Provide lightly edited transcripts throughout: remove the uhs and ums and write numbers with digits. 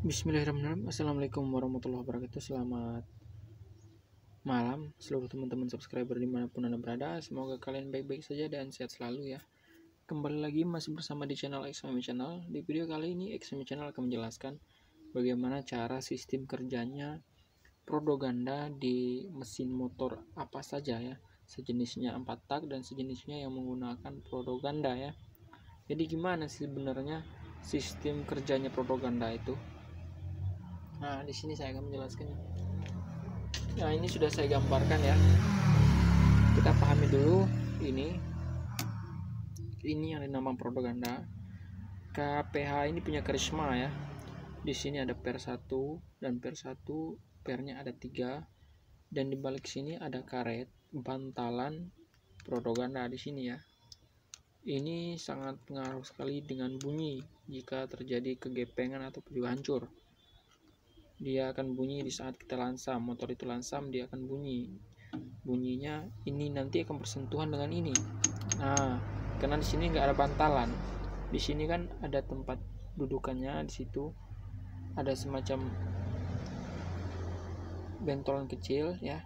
Bismillahirrahmanirrahim. Assalamualaikum warahmatullahi wabarakatuh. Selamat malam seluruh teman-teman subscriber dimanapun Anda berada. Semoga kalian baik-baik saja dan sehat selalu ya. Kembali lagi masih bersama di channel XMI Channel. Di video kali ini XMI Channel akan menjelaskan bagaimana cara sistem kerjanya propaganda di mesin motor apa saja ya. Sejenisnya 4 tak dan sejenisnya yang menggunakan propaganda ya. Jadi gimana sih sebenarnya sistem kerjanya propaganda itu? Nah, di sini saya akan menjelaskannya. Nah, ini sudah saya gambarkan ya. Kita pahami dulu ini. Ini yang dinamakan propaganda. KPH ini punya karisma ya. Di sini ada per 1 dan per 1, pernya ada 3 dan di balik sini ada karet bantalan propaganda di sini ya. Ini sangat pengaruh sekali dengan bunyi jika terjadi kegepengan atau juga hancur. Dia akan bunyi di saat kita lansam, motor itu lansam dia akan bunyi. Bunyinya ini nanti akan bersentuhan dengan ini. Nah, karena di sini nggak ada bantalan. Di sini kan ada tempat dudukannya, di situ ada semacam bentolan kecil ya,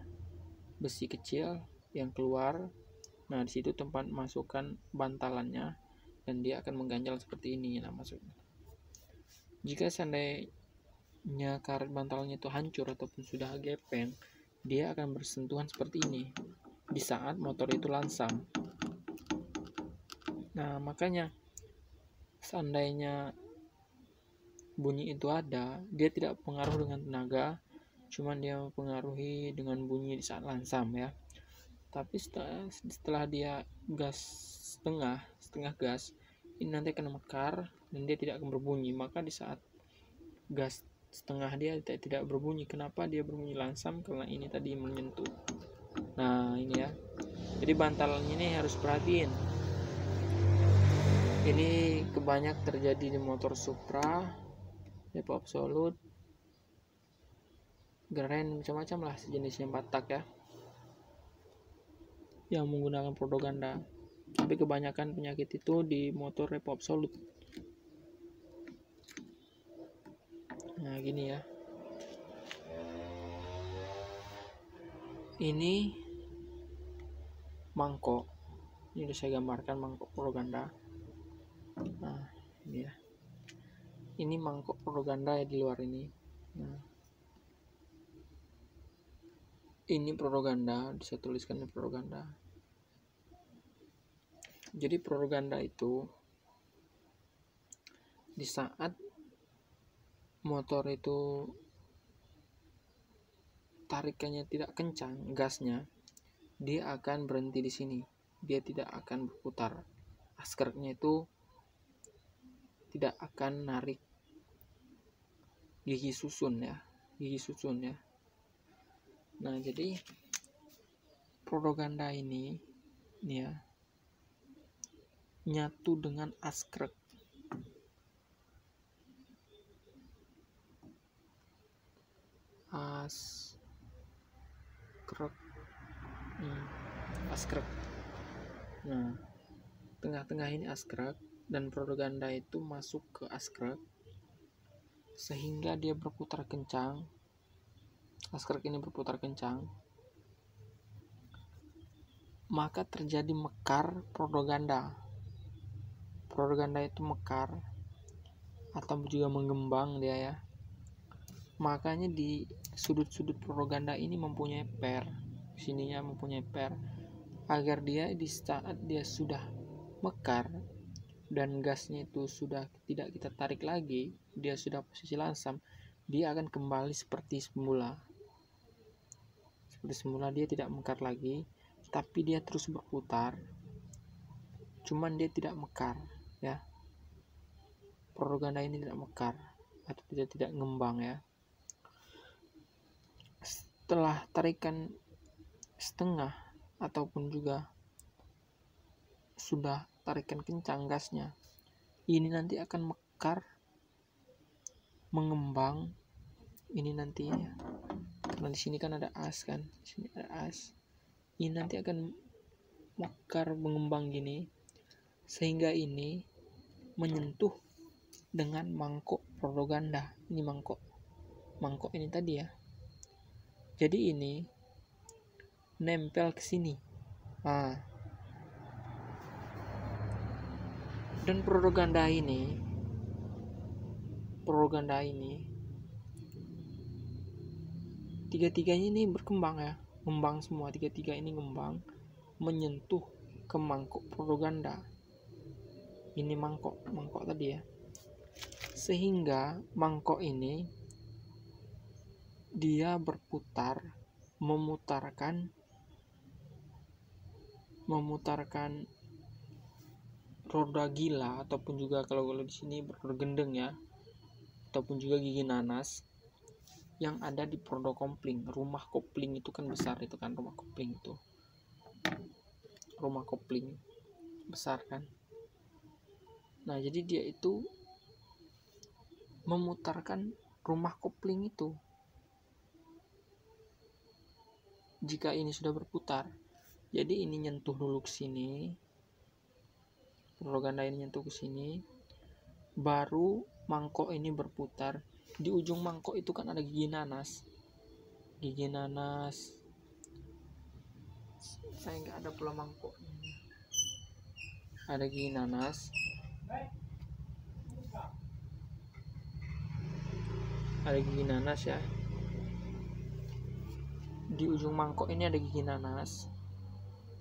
besi kecil yang keluar. Nah, di situ tempat masukkan bantalannya dan dia akan mengganjal seperti ini. Nah, maksudnya jika seandainya karet bantalannya itu hancur ataupun sudah gepeng, dia akan bersentuhan seperti ini di saat motor itu lansam. Nah, makanya seandainya bunyi itu ada, dia tidak pengaruh dengan tenaga, cuman dia mempengaruhi dengan bunyi di saat lansam ya. Tapi setelah dia gas setengah gas, ini nanti akan mekar dan dia tidak akan berbunyi. Maka di saat gas setengah dia tidak berbunyi. Kenapa dia berbunyi langsam? Karena ini tadi menyentuh. Nah, ini ya. Jadi bantalan ini harus perhatiin. Ini kebanyak terjadi di motor Supra, Depo Absolute, Grand, macam-macam lah sejenisnya 4 tak ya, yang menggunakan propaganda. Tapi kebanyakan penyakit itu di motor Depo Absolute. Nah, gini ya. Ini mangkok. Ini sudah saya gambarkan mangkok propaganda. Nah, ini ya. Ini mangkok propaganda ya di luar ini. Nah, ini propaganda, saya tuliskan propaganda. Jadi propaganda itu di saat motor itu tarikannya tidak kencang, gasnya, dia akan berhenti di sini. Dia tidak akan berputar. Askernya itu tidak akan narik gigi susun ya. Nah, jadi propaganda ini ya nyatu dengan askrek. Askrek. Nah, tengah-tengah ini askrek dan propaganda itu masuk ke askrek sehingga dia berputar kencang. Askrek ini berputar kencang, maka terjadi mekar propaganda. Propaganda itu mekar atau juga mengembang dia ya. Makanya di sudut-sudut propaganda ini mempunyai per, sininya mempunyai per, agar dia di saat dia sudah mekar dan gasnya itu sudah tidak kita tarik lagi, dia sudah posisi lansam, dia akan kembali seperti semula. Seperti semula, dia tidak mekar lagi, tapi dia terus berputar. Cuman dia tidak mekar ya. Propaganda ini tidak mekar atau tidak ngembang ya. Setelah tarikan setengah ataupun juga sudah tarikan kencang gasnya, ini nanti akan mekar, mengembang. Ini nanti ya, karena di sini kan ada as kan, di sini ada as. Ini nanti akan mekar, mengembang gini sehingga ini menyentuh dengan mangkok propaganda. Ini mangkok ini tadi ya. Jadi ini nempel ke sini. Nah, dan propaganda ini tiga-tiganya ini berkembang ya, ngembang semua, tiga-tiga ini ngembang menyentuh ke mangkok propaganda. Ini mangkok tadi ya, sehingga mangkok ini dia berputar, memutarkan roda gila, ataupun juga kalau di sini bergendeng ya, ataupun juga gigi nanas yang ada di produk kopling. Rumah kopling itu kan besar, itu kan rumah kopling besar kan. Nah, jadi dia itu memutarkan rumah kopling itu. Jika ini sudah berputar, jadi ini nyentuh dulu ke sini, propaganda ini nyentuh ke sini, baru mangkok ini berputar. Di ujung mangkok itu kan ada gigi nanas. Saya nggak ada pula mangkok. Ada gigi nanas. Ya. Di ujung mangkok ini ada gigi nanas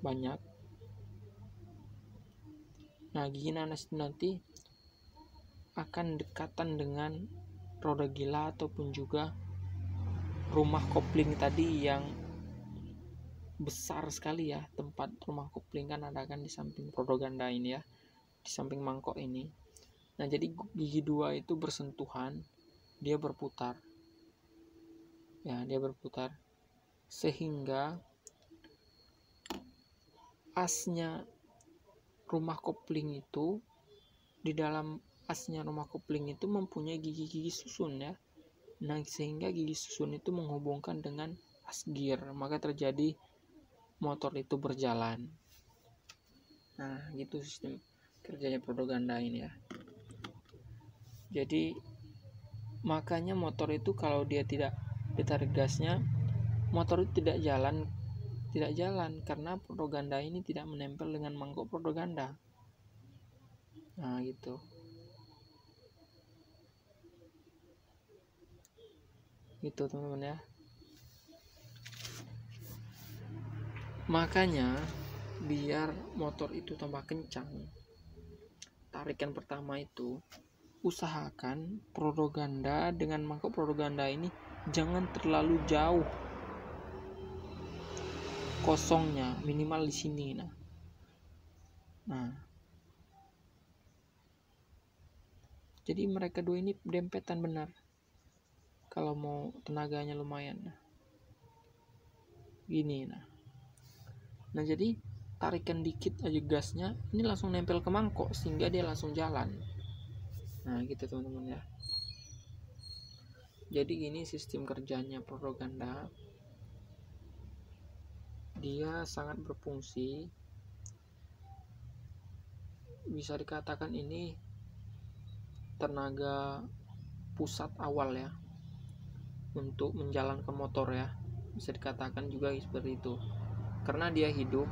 banyak. Nah, gigi nanas itu nanti akan dekatan dengan roda gila ataupun juga rumah kopling tadi yang besar sekali ya. Tempat rumah kopling kan ada kan di samping propaganda ini ya, di samping mangkok ini. Nah, jadi gigi dua itu bersentuhan, dia berputar ya, sehingga asnya rumah kopling itu, di dalam asnya rumah kopling itu mempunyai gigi-gigi susun ya. Nah, sehingga gigi susun itu menghubungkan dengan as gear, maka terjadi motor itu berjalan. Nah, gitu sistem kerjanya propaganda ini ya. Jadi makanya motor itu kalau dia tidak ditarik gasnya, motor itu tidak jalan karena propaganda ini tidak menempel dengan mangkok propaganda. Nah, gitu. Gitu teman-teman ya. Makanya biar motor itu tambah kencang, tarikan pertama itu usahakan propaganda dengan mangkok propaganda ini jangan terlalu jauh kosongnya, minimal di sini. Nah, jadi mereka dua ini dempetan benar kalau mau tenaganya lumayan. Gini. Nah, jadi tarikan dikit aja gasnya, ini langsung nempel ke mangkok sehingga dia langsung jalan. Nah, gitu teman-teman ya. Jadi ini sistem kerjanya propaganda. Dia sangat berfungsi. Bisa dikatakan ini tenaga pusat awal ya untuk menjalankan motor ya. Bisa dikatakan juga seperti itu. Karena dia hidup.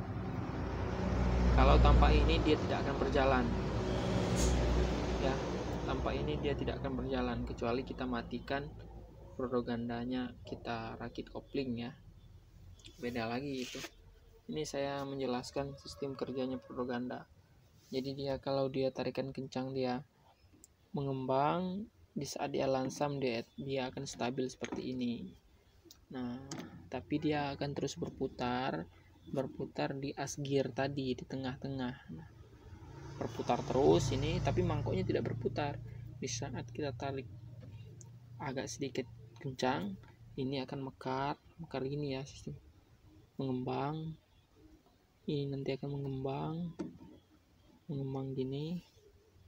Kalau tanpa ini dia tidak akan berjalan. Ya, tanpa ini dia tidak akan berjalan kecuali kita matikan propagandanya, kita rakit kopling ya. Beda lagi itu. Ini saya menjelaskan sistem kerjanya propaganda. Jadi dia kalau dia tarikan kencang dia mengembang, di saat dia lansam dia akan stabil seperti ini. Nah, tapi dia akan terus berputar di as gear tadi di tengah-tengah. Nah, berputar terus ini, tapi mangkoknya tidak berputar. Di saat kita tarik agak sedikit kencang, ini akan mekar gini ya, sistem mengembang. Ini nanti akan mengembang gini,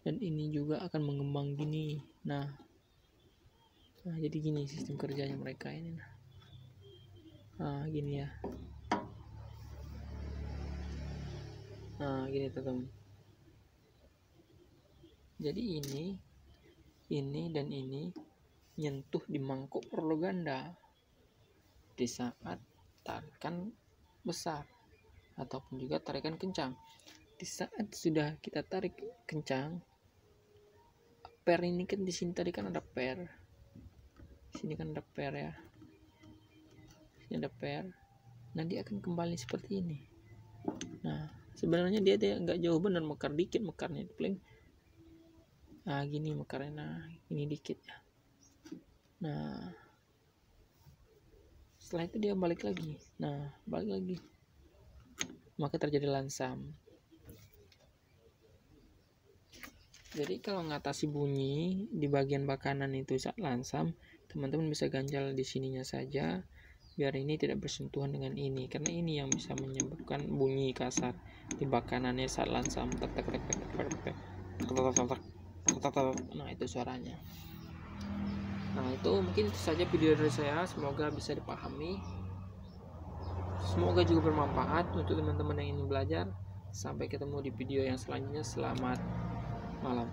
dan ini juga akan mengembang gini. Nah, jadi gini sistem kerjanya mereka ini. Nah, gini ya. Nah, gini teman-teman. Jadi ini ini dan ini nyentuh di mangkuk roll ganda di saat tarikan besar ataupun juga tarikan kencang. Di saat sudah kita tarik kencang, per ini kan di sini tadi kan ada per, sini kan ada per ya, sini ada per. Nah dia akan kembali seperti ini. Nah sebenarnya dia nggak jauh benar, mekar dikit mekarnya paling. Nah gini mekarnya, nah ini dikit ya. Nah setelah itu dia balik lagi. Nah balik lagi, maka terjadi lansam. Jadi kalau ngatasi bunyi di bagian bakanan itu saat lansam, teman-teman bisa ganjal di sininya saja biar ini tidak bersentuhan dengan ini, karena ini yang bisa menyebabkan bunyi kasar di bakanannya saat lansam. Nah itu suaranya. Nah itu mungkin itu saja video dari saya, semoga bisa dipahami, semoga juga bermanfaat untuk teman-teman yang ingin belajar. Sampai ketemu di video yang selanjutnya. Selamat malam.